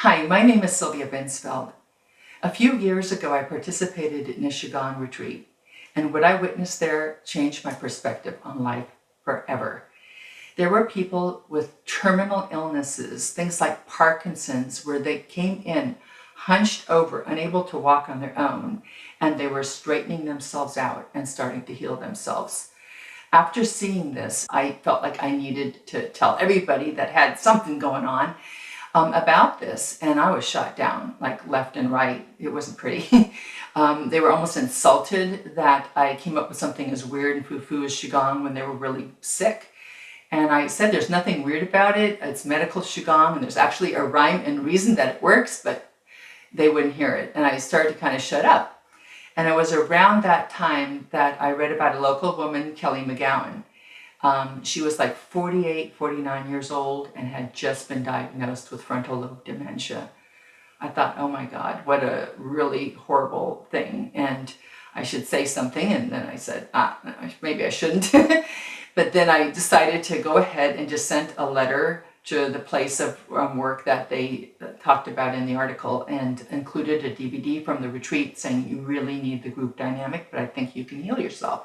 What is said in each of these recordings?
Hi, my name is Sylvia Binsfeld. A few years ago, I participated in a Qigong retreat, and what I witnessed there changed my perspective on life forever. There were people with terminal illnesses, things like Parkinson's, where they came in hunched over, unable to walk on their own, and they were straightening themselves out and starting to heal themselves. After seeing this, I felt like I needed to tell everybody that had something going on about this, and I was shot down like left and right. It wasn't pretty. They were almost insulted that I came up with something as weird and foo-foo as Qigong when they were really sick. And I said there's nothing weird about it. It's medical Qigong, and there's actually a rhyme and reason that it works, but they wouldn't hear it. And I started to kind of shut up. And it was around that time that I read about a local woman, Kelli McGowan. She was like 48, 49 years old and had just been diagnosed with frontal lobe dementia. I thought, oh my God, what a really horrible thing. And I should say something. And then I said, maybe I shouldn't. But then I decided to go ahead and just sent a letter to the place of work that they talked about in the article, and included a DVD from the retreat saying you really need the group dynamic, but I think you can heal yourself.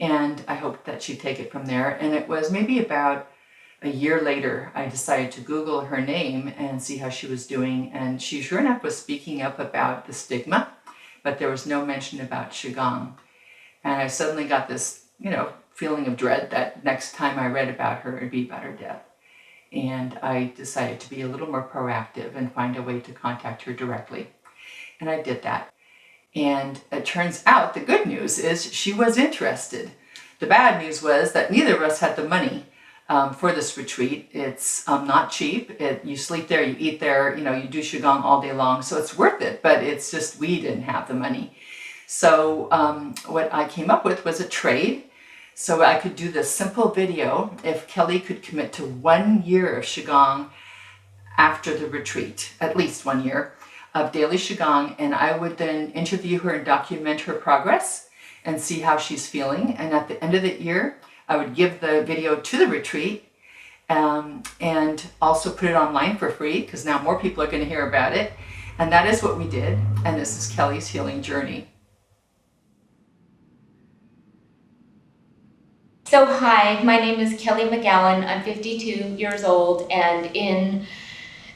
And I hoped that she'd take it from there. And it was maybe about a year later, I decided to Google her name and see how she was doing. And she sure enough was speaking up about the stigma, but there was no mention about Qigong. And I suddenly got this, feeling of dread that next time I read about her, it'd be about her death. And I decided to be a little more proactive and find a way to contact her directly. And I did that. And it turns out the good news is she was interested. The bad news was that neither of us had the money for this retreat. It's not cheap. You sleep there, you eat there, you do Qigong all day long. So it's worth it, but it's just we didn't have the money. So what I came up with was a trade. So I could do this simple video if Kelli could commit to 1 year of Qigong after the retreat, at least 1 year of daily Qigong, and I would then interview her and document her progress and see how she's feeling. And at the end of the year, I would give the video to the retreat and also put it online for free, because now more people are going to hear about it. And that is what we did. And this is Kelli's healing journey. So hi, my name is Kelli McGowan. I'm 52 years old, and in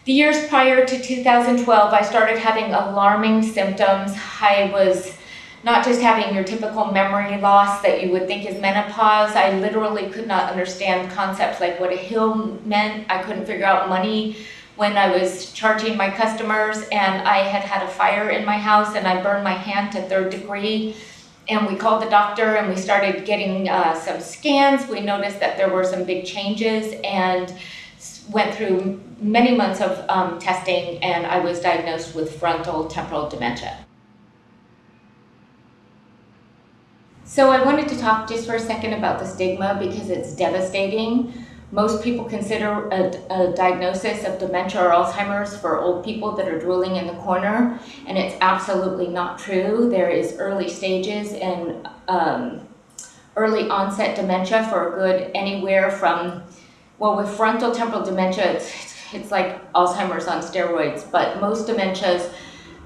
the years prior to 2012, I started having alarming symptoms. I was not just having your typical memory loss that you would think is menopause. I literally could not understand concepts like what a hill meant. I couldn't figure out money when I was charging my customers, and I had had a fire in my house and I burned my hand to 3rd degree. And we called the doctor and we started getting some scans. We noticed that there were some big changes and went through many months of testing, and I was diagnosed with frontal temporal dementia. So I wanted to talk just for a second about the stigma because it's devastating. Most people consider a diagnosis of dementia or Alzheimer's for old people that are drooling in the corner, and it's absolutely not true. There is early stages and early onset dementia for a good anywhere from, well, with frontal temporal dementia, it's like Alzheimer's on steroids, but most dementias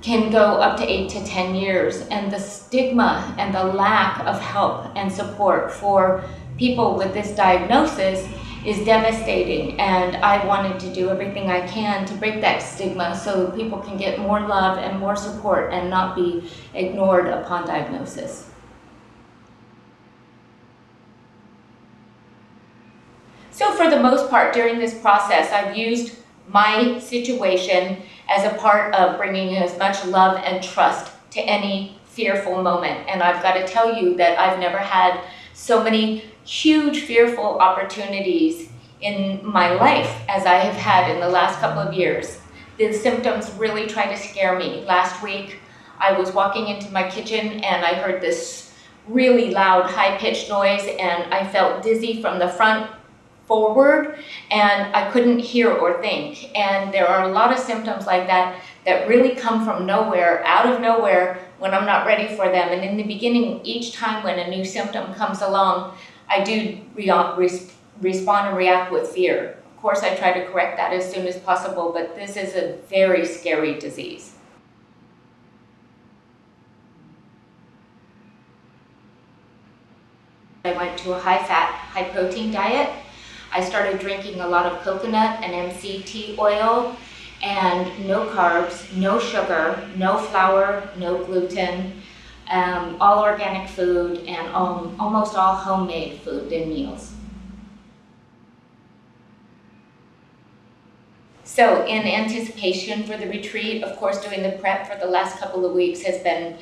can go up to 8 to 10 years, and the stigma and the lack of help and support for people with this diagnosis is devastating, and I wanted to do everything I can to break that stigma so people can get more love and more support and not be ignored upon diagnosis. So for the most part during this process, I've used my situation as a part of bringing as much love and trust to any fearful moment. And I've got to tell you that I've never had so many huge fearful opportunities in my life as I have had in the last couple of years. The symptoms really try to scare me. Last week, I was walking into my kitchen and I heard this really loud, high-pitched noise, and I felt dizzy from the front forward, and I couldn't hear or think. And there are a lot of symptoms like that that really come from nowhere, out of nowhere, when I'm not ready for them. And in the beginning, each time when a new symptom comes along, I do respond and react with fear. Of course, I try to correct that as soon as possible, but this is a very scary disease. I went to a high-fat, high-protein diet. I started drinking a lot of coconut and MCT oil, and no carbs, no sugar, no flour, no gluten, all organic food, and almost all homemade food and meals. So in anticipation for the retreat, of course, doing the prep for the last couple of weeks has been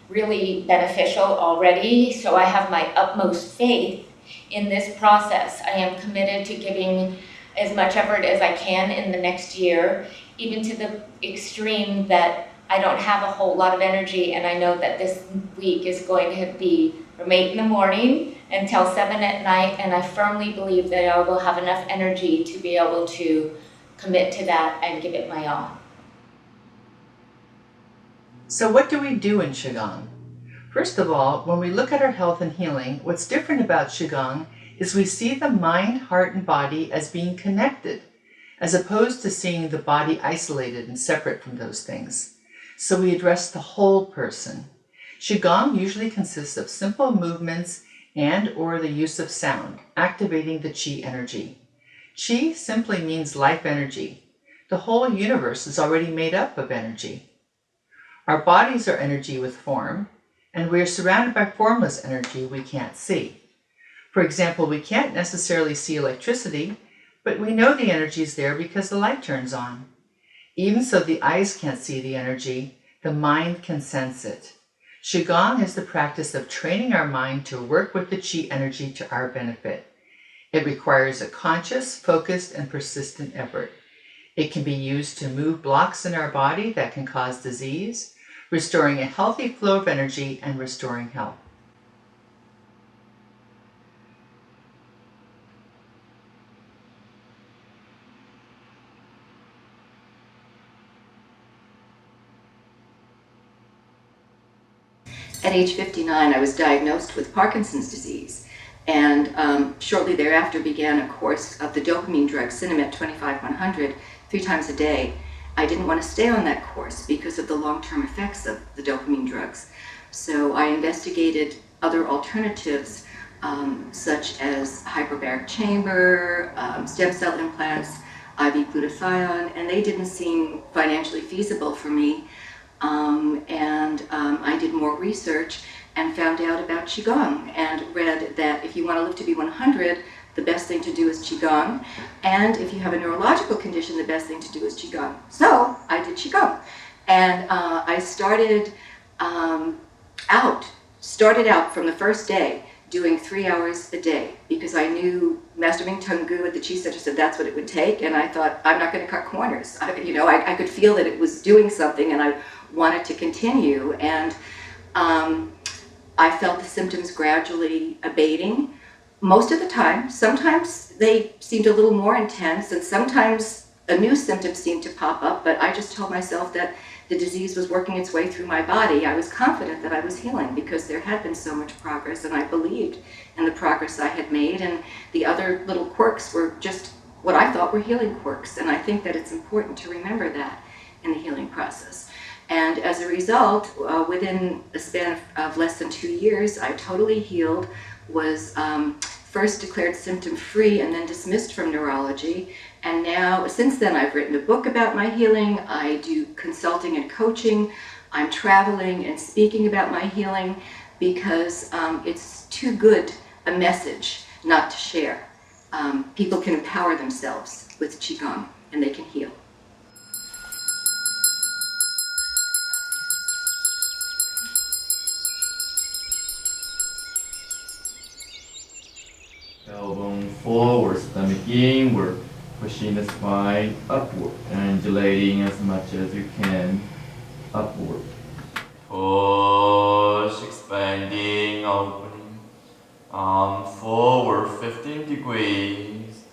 really beneficial already. So I have my utmost faith in this process. I am committed to giving as much effort as I can in the next year, even to the extreme that I don't have a whole lot of energy, and I know that this week is going to be from 8 in the morning until 7 at night, and I firmly believe that I will have enough energy to be able to commit to that and give it my all. So what do we do in Qigong? First of all, when we look at our health and healing, what's different about Qigong is we see the mind, heart, and body as being connected, as opposed to seeing the body isolated and separate from those things. So we address the whole person. Qigong usually consists of simple movements and/or the use of sound, activating the qi energy. Qi simply means life energy. The whole universe is already made up of energy. Our bodies are energy with form, and we are surrounded by formless energy we can't see. For example, we can't necessarily see electricity, but we know the energy is there because the light turns on. Even so, the eyes can't see the energy, the mind can sense it. Qigong is the practice of training our mind to work with the qi energy to our benefit. It requires a conscious, focused, and persistent effort. It can be used to move blocks in our body that can cause disease, restoring a healthy flow of energy and restoring health. At age 59, I was diagnosed with Parkinson's disease, and shortly thereafter began a course of the dopamine drug Cinemet 25-100 3 times a day. I didn't want to stay on that course because of the long-term effects of the dopamine drugs. So I investigated other alternatives, such as hyperbaric chamber, stem cell implants, IV glutathione, and they didn't seem financially feasible for me. I did more research and found out about Qigong and read that if you want to live to be 100, the best thing to do is Qigong. And if you have a neurological condition, the best thing to do is Qigong. So I did Qigong. And I started out from the first day doing 3 hours a day because I knew Master Mingtong at the Qi Center said that's what it would take. And I thought, I'm not going to cut corners. I could feel that it was doing something and I wanted to continue. And I felt the symptoms gradually abating. Most of the time, sometimes they seemed a little more intense, and sometimes a new symptom seemed to pop up, but I just told myself that the disease was working its way through my body. I was confident that I was healing because there had been so much progress, and I believed in the progress I had made, and the other little quirks were just what I thought were healing quirks, and I think that it's important to remember that in the healing process. And as a result, within a span of less than 2 years, I totally healed, was first declared symptom-free and then dismissed from neurology. And now, since then, I've written a book about my healing. I do consulting and coaching. I'm traveling and speaking about my healing because it's too good a message not to share. People can empower themselves with Qigong and they can heal. Elbow forward, stomach inward, pushing the spine upward, undulating as much as you can upward. Push, expanding, opening. Arm forward 15 degrees,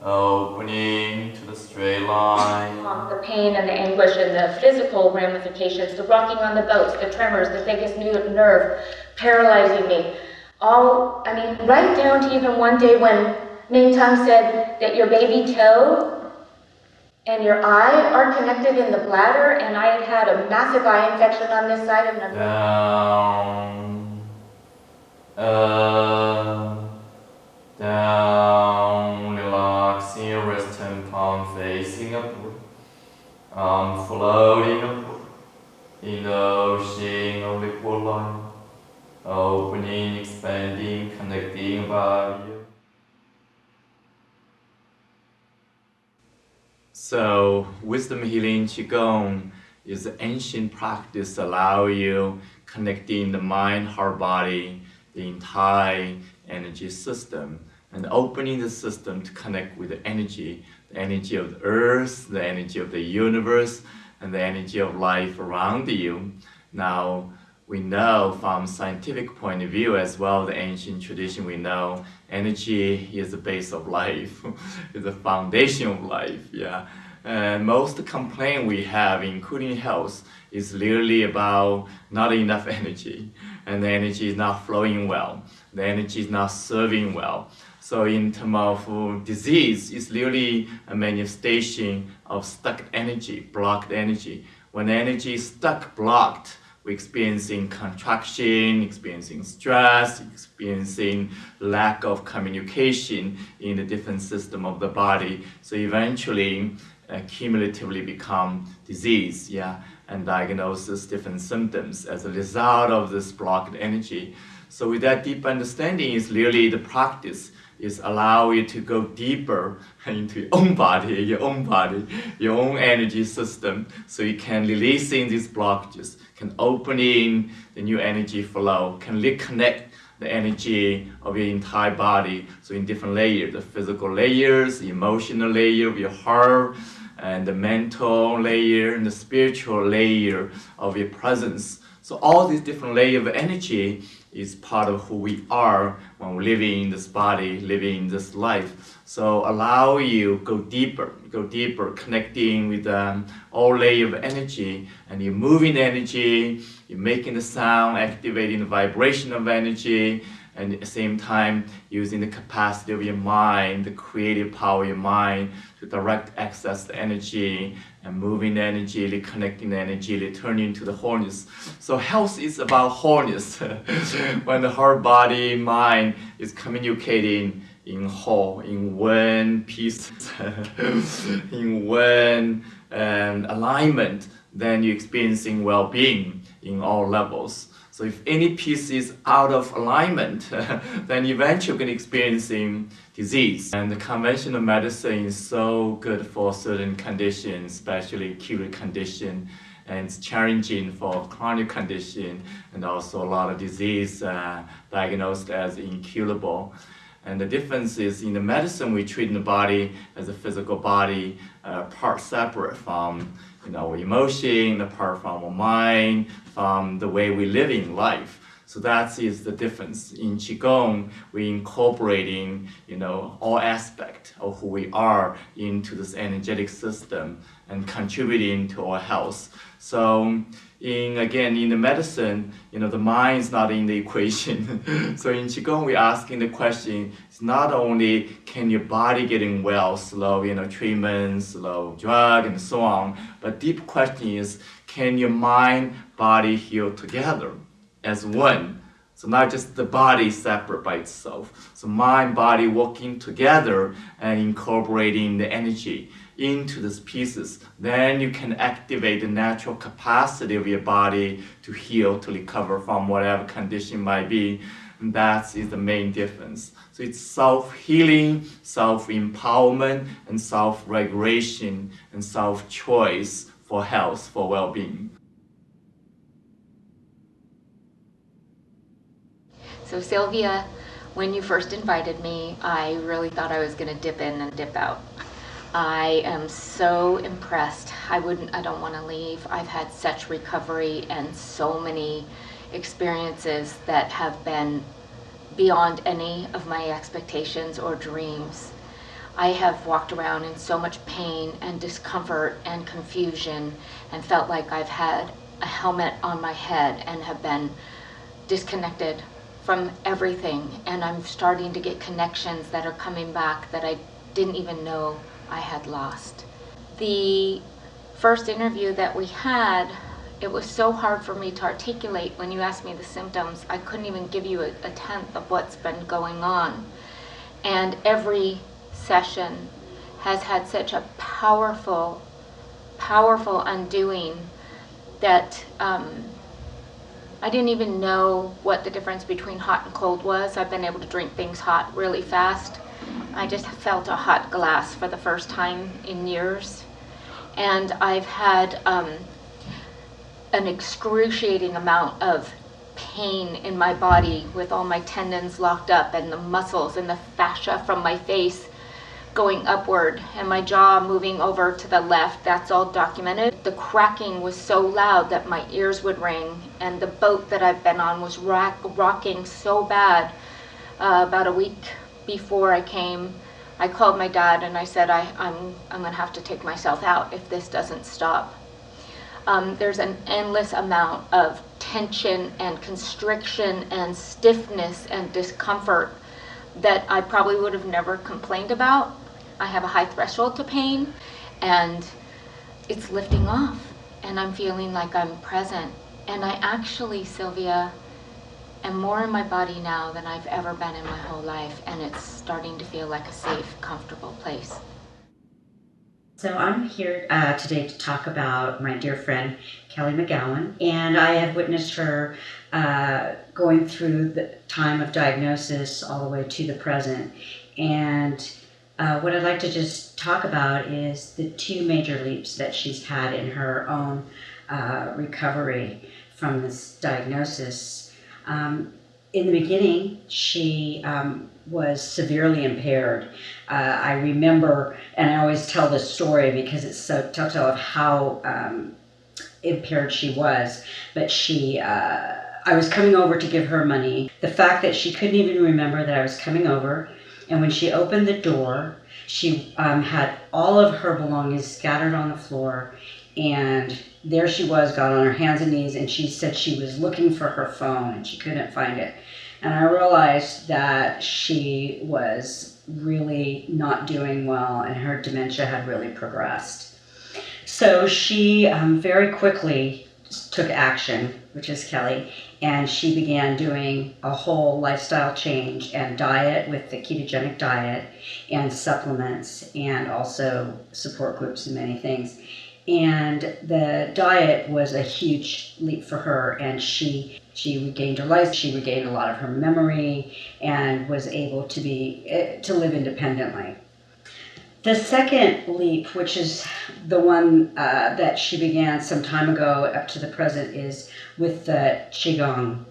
opening to the straight line. The pain and the anguish and the physical ramifications, the rocking on the boats, the tremors, the vagus nerve paralyzing me. Right down to even one day when Mingtong said that your baby toe and your eye are connected in the bladder, and I had had a massive eye infection on this side of my Down, down, relaxing your wrist and palm facing upward, arm floating upward, in the ocean of liquid light, opening, expanding, connecting body. So, Wisdom Healing Qigong is an ancient practice allow you connecting the mind, heart, body, the entire energy system, and opening the system to connect with the energy of the earth, the energy of the universe, and the energy of life around you. Now, we know from scientific point of view as well, the ancient tradition, we know energy is the base of life, is the foundation of life, yeah. And most complaint we have, including health, is literally about not enough energy, and the energy is not flowing well, the energy is not serving well. So in terms of disease, it's literally a manifestation of stuck energy, blocked energy. When energy is stuck, blocked, we're experiencing contraction, experiencing stress, experiencing lack of communication in the different system of the body. So eventually, cumulatively become disease, yeah, and diagnosis different symptoms as a result of this blocked energy. So with that deep understanding is really the practice is allow you to go deeper into your own body, your own energy system, so you can releasing these blockages, can opening the new energy flow, can reconnect the energy of your entire body. So in different layers, the physical layers, the emotional layer of your heart, and the mental layer, and the spiritual layer of your presence. So all these different layers of energy is part of who we are when we're living in this body, living in this life. So allow you go deeper, connecting with all layers of energy, and you're moving the energy, you're making the sound, activating the vibration of energy, and at the same time using the capacity of your mind, the creative power of your mind to direct access the energy and moving the energy, reconnecting the energy, returning to the wholeness. So health is about wholeness. When the heart, body, mind is communicating in whole, in one piece, in one alignment, then you're experiencing well-being in all levels. So if any piece is out of alignment, then eventually you're going to experiencing disease. And the conventional medicine is so good for certain conditions, especially acute condition, and it's challenging for chronic condition, and also a lot of disease diagnosed as incurable. And the difference is in the medicine, we treat the body as a physical body, part separate from emotion, apart from our mind, from the way we live in life. So that is the difference. In Qigong, we're incorporating, all aspects of who we are into this energetic system and contributing to our health. So in the medicine, the mind is not in the equation. So in Qigong, we're asking the question, it's not only can your body getting well, slow, treatment, slow drug, and so on, but deep question is, can your mind, body heal together as one? So not just the body separate by itself. So mind, body working together and incorporating the energy into these pieces. Then you can activate the natural capacity of your body to heal, to recover from whatever condition might be. And that is the main difference. So it's self-healing, self-empowerment, and self-regulation, and self-choice for health, for well-being. So Sylvia, when you first invited me, I really thought I was going to dip in and dip out. I am so impressed. I don't want to leave. I've had such recovery and so many experiences that have been beyond any of my expectations or dreams. I have walked around in so much pain and discomfort and confusion and felt like I've had a helmet on my head and have been disconnected from everything, and I'm starting to get connections that are coming back that I didn't even know I had lost. The first interview that we had, it was so hard for me to articulate. When you asked me the symptoms, I couldn't even give you a tenth of what's been going on. And every session has had such a powerful undoing that I didn't even know what the difference between hot and cold was. I've been able to drink things hot really fast. I just felt a hot glass for the first time in years. And I've had an excruciating amount of pain in my body with all my tendons locked up and the muscles and the fascia from my face going upward and my jaw moving over to the left. That's all documented. The cracking was so loud that my ears would ring, and the boat that I've been on was rocking so bad. About a week before I came, I called my dad and I said, I'm gonna have to take myself out if this doesn't stop. There's an endless amount of tension and constriction and stiffness and discomfort that I probably would have never complained about. I have a high threshold to pain, and it's lifting off, and I'm feeling like I'm present. And I actually, Sylvia, am more in my body now than I've ever been in my whole life, and it's starting to feel like a safe, comfortable place. So I'm here today to talk about my dear friend, Kelli McGowan, and I have witnessed her going through the time of diagnosis all the way to the present. And what I'd like to just talk about is the two major leaps that she's had in her own recovery from this diagnosis. In the beginning, she was severely impaired. I remember, and I always tell this story because it's so telltale of how impaired she was, but I was coming over to give her money. The fact that she couldn't even remember that I was coming over, and when she opened the door, she had all of her belongings scattered on the floor, and there she was, got on her hands and knees, and she said she was looking for her phone and she couldn't find it. And I realized that she was really not doing well and her dementia had really progressed. So she very quickly took action, which is Kelli, and she began doing a whole lifestyle change and diet with the ketogenic diet and supplements and also support groups and many things. And the diet was a huge leap for her, and she regained her life, she regained a lot of her memory, and was able to live independently. The second leap, which is the one that she began some time ago up to the present, is with the Qigong.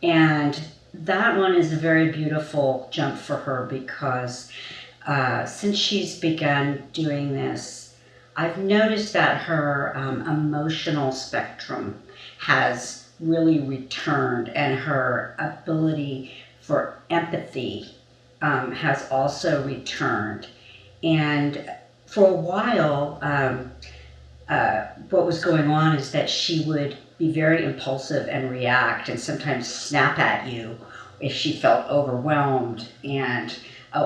And that one is a very beautiful jump for her because since she's begun doing this, I've noticed that her emotional spectrum has really returned, and her ability for empathy has also returned. And for a while, what was going on is that she would be very impulsive and react and sometimes snap at you if she felt overwhelmed, and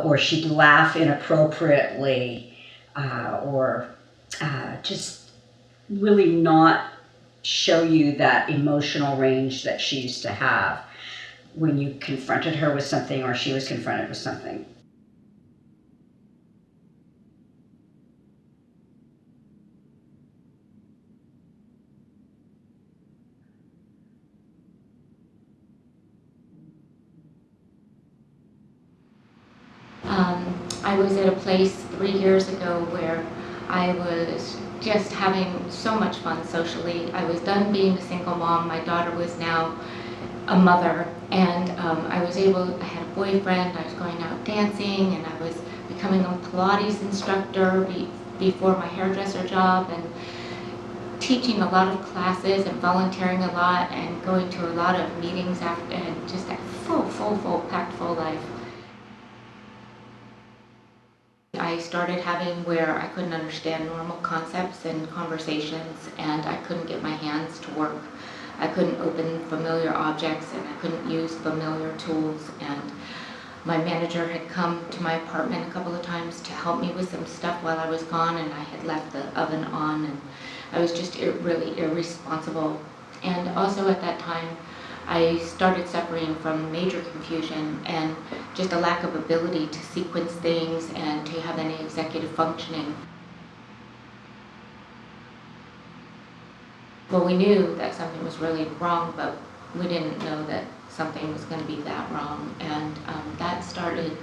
or she'd laugh inappropriately or just really not show you that emotional range that she used to have when you confronted her with something or she was confronted with something. I was at a place 3 years ago where I was just having so much fun socially. I was done being a single mom. My daughter was now a mother, and I had a boyfriend, I was going out dancing, and I was becoming a Pilates instructor before my hairdresser job, and teaching a lot of classes and volunteering a lot and going to a lot of meetings after, and just a full, packed full life. I started having where I couldn't understand normal concepts and conversations, and I couldn't get my hands to work. I couldn't open familiar objects and I couldn't use familiar tools. And my manager had come to my apartment a couple of times to help me with some stuff while I was gone, and I had left the oven on, and I was just really irresponsible. And also at that time, I started suffering from major confusion and just a lack of ability to sequence things and to have any executive functioning. Well, we knew that something was really wrong, but we didn't know that something was going to be that wrong. And that started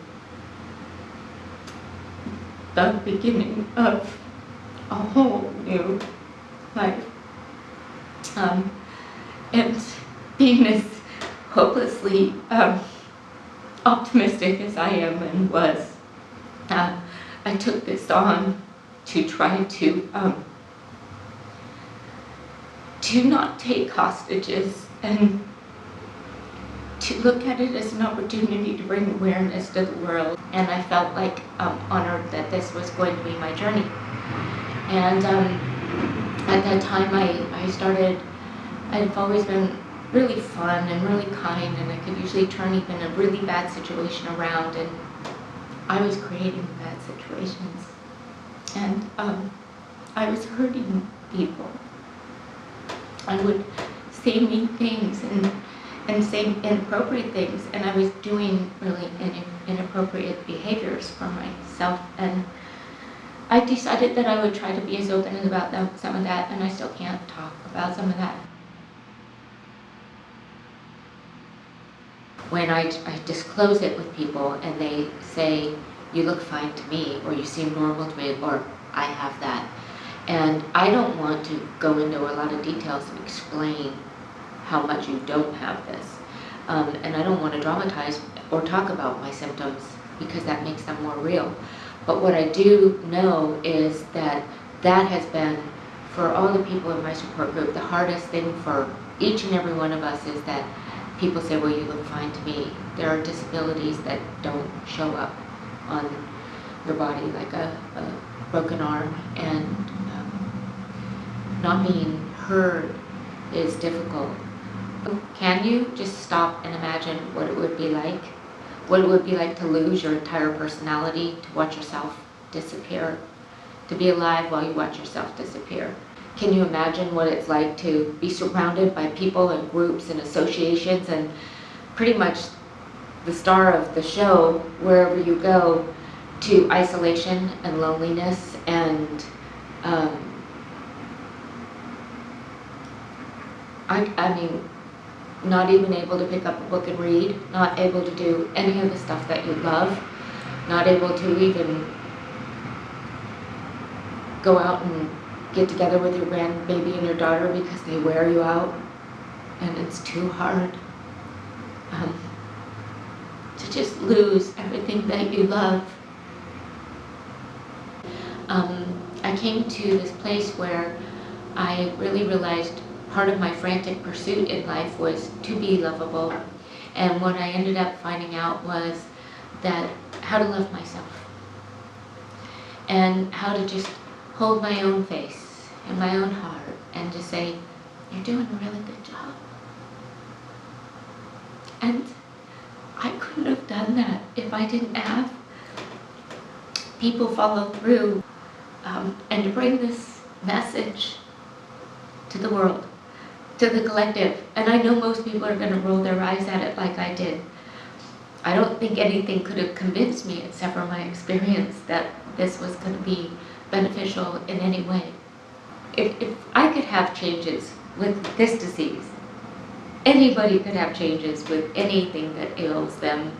the beginning of a whole new life. And being as hopelessly optimistic as I am and was, I took this on to try to not take hostages and to look at it as an opportunity to bring awareness to the world. And I felt like honored that this was going to be my journey. And at that time I've always been really fun and really kind, and I could usually turn even a really bad situation around, and I was creating bad situations. And I was hurting people. I would say mean things and say inappropriate things, and I was doing really inappropriate behaviors for myself. And I decided that I would try to be as open about some of that, and I still can't talk about some of that. When I disclose it with people and they say, you look fine to me, or you seem normal to me, or I have that. And I don't want to go into a lot of details and explain how much you don't have this. And I don't want to dramatize or talk about my symptoms because that makes them more real. But what I do know is that that has been, for all the people in my support group, the hardest thing for each and every one of us is that people say, well, you look fine to me. There are disabilities that don't show up on your body, like a broken arm, and not being heard is difficult. Can you just stop and imagine what it would be like? What it would be like to lose your entire personality, to watch yourself disappear, to be alive while you watch yourself disappear? Can you imagine what it's like to be surrounded by people and groups and associations and pretty much the star of the show, wherever you go, to isolation and loneliness and I mean, not even able to pick up a book and read, not able to do any of the stuff that you love, not able to even go out and get together with your grandbaby and your daughter because they wear you out, and it's too hard to just lose everything that you love. I came to this place where I really realized part of my frantic pursuit in life was to be lovable, and what I ended up finding out was that how to love myself and how to just hold my own face and my own heart and just say, you're doing a really good job. And I couldn't have done that if I didn't have people follow through and to bring this message to the world, to the collective. And I know most people are going to roll their eyes at it like I did. I don't think anything could have convinced me except for my experience that this was going to be beneficial in any way. If I could have changes with this disease, anybody could have changes with anything that ails them,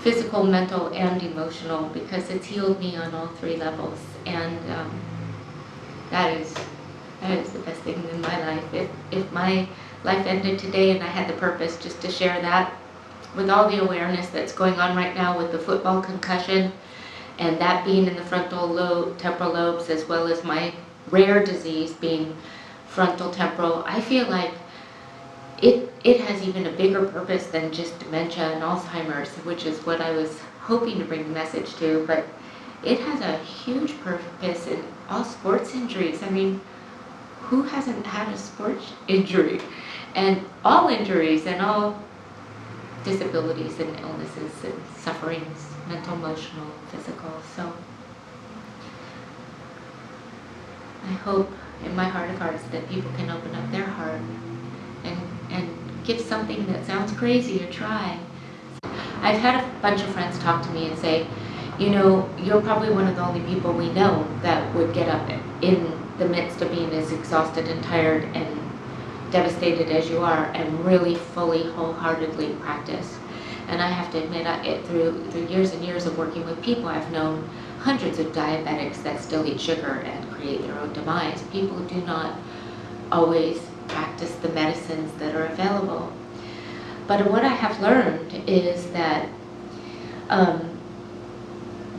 physical, mental, and emotional, because it's healed me on all three levels. And that is the best thing in my life. If my life ended today and I had the purpose just to share that with all the awareness that's going on right now with the football concussion, and that being in the frontal lobe, temporal lobes, as well as my rare disease being frontal temporal, I feel like it has even a bigger purpose than just dementia and Alzheimer's, which is what I was hoping to bring the message to, but it has a huge purpose in all sports injuries. I mean, who hasn't had a sports injury? And all injuries and all disabilities and illnesses and sufferings, mental, emotional, physical. So I hope in my heart of hearts that people can open up their heart and give something that sounds crazy a try. I've had a bunch of friends talk to me and say, you know, you're probably one of the only people we know that would get up in the midst of being as exhausted and tired and devastated as you are and really fully, wholeheartedly practice. And I have to admit, through years and years of working with people, I've known hundreds of diabetics that still eat sugar and create their own demise. People do not always practice the medicines that are available. But what I have learned is that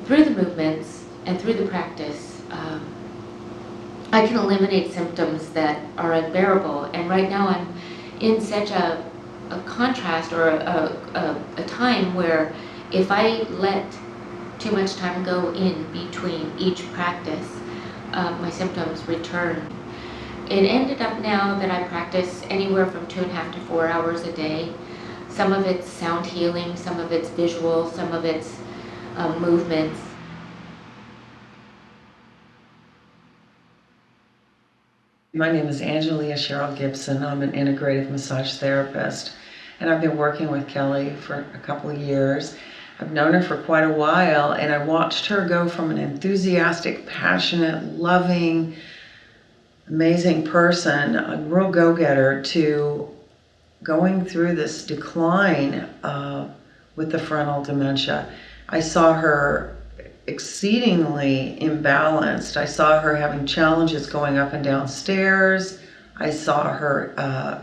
through the movements and through the practice, I can eliminate symptoms that are unbearable. And right now I'm in such a contrast or a time where if I let too much time go in between each practice, my symptoms return. It ended up now that I practice anywhere from 2.5 to 4 hours a day. Some of it's sound healing, some of it's visual, some of it's movements. My name is Angelia Cheryl Gibson. I'm an integrative massage therapist, and I've been working with Kelli for a couple of years. I've known her for quite a while, and I watched her go from an enthusiastic, passionate, loving, amazing person, a real go-getter, to going through this decline with the frontal dementia. I saw her exceedingly imbalanced. I saw her having challenges going up and down stairs. I saw her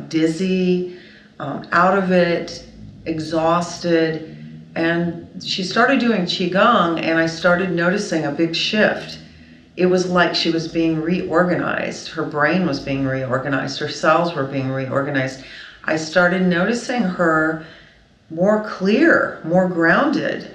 dizzy, out of it, exhausted. And she started doing Qigong, and I started noticing a big shift. It was like she was being reorganized. Her brain was being reorganized. Her cells were being reorganized. I started noticing her more clear, more grounded.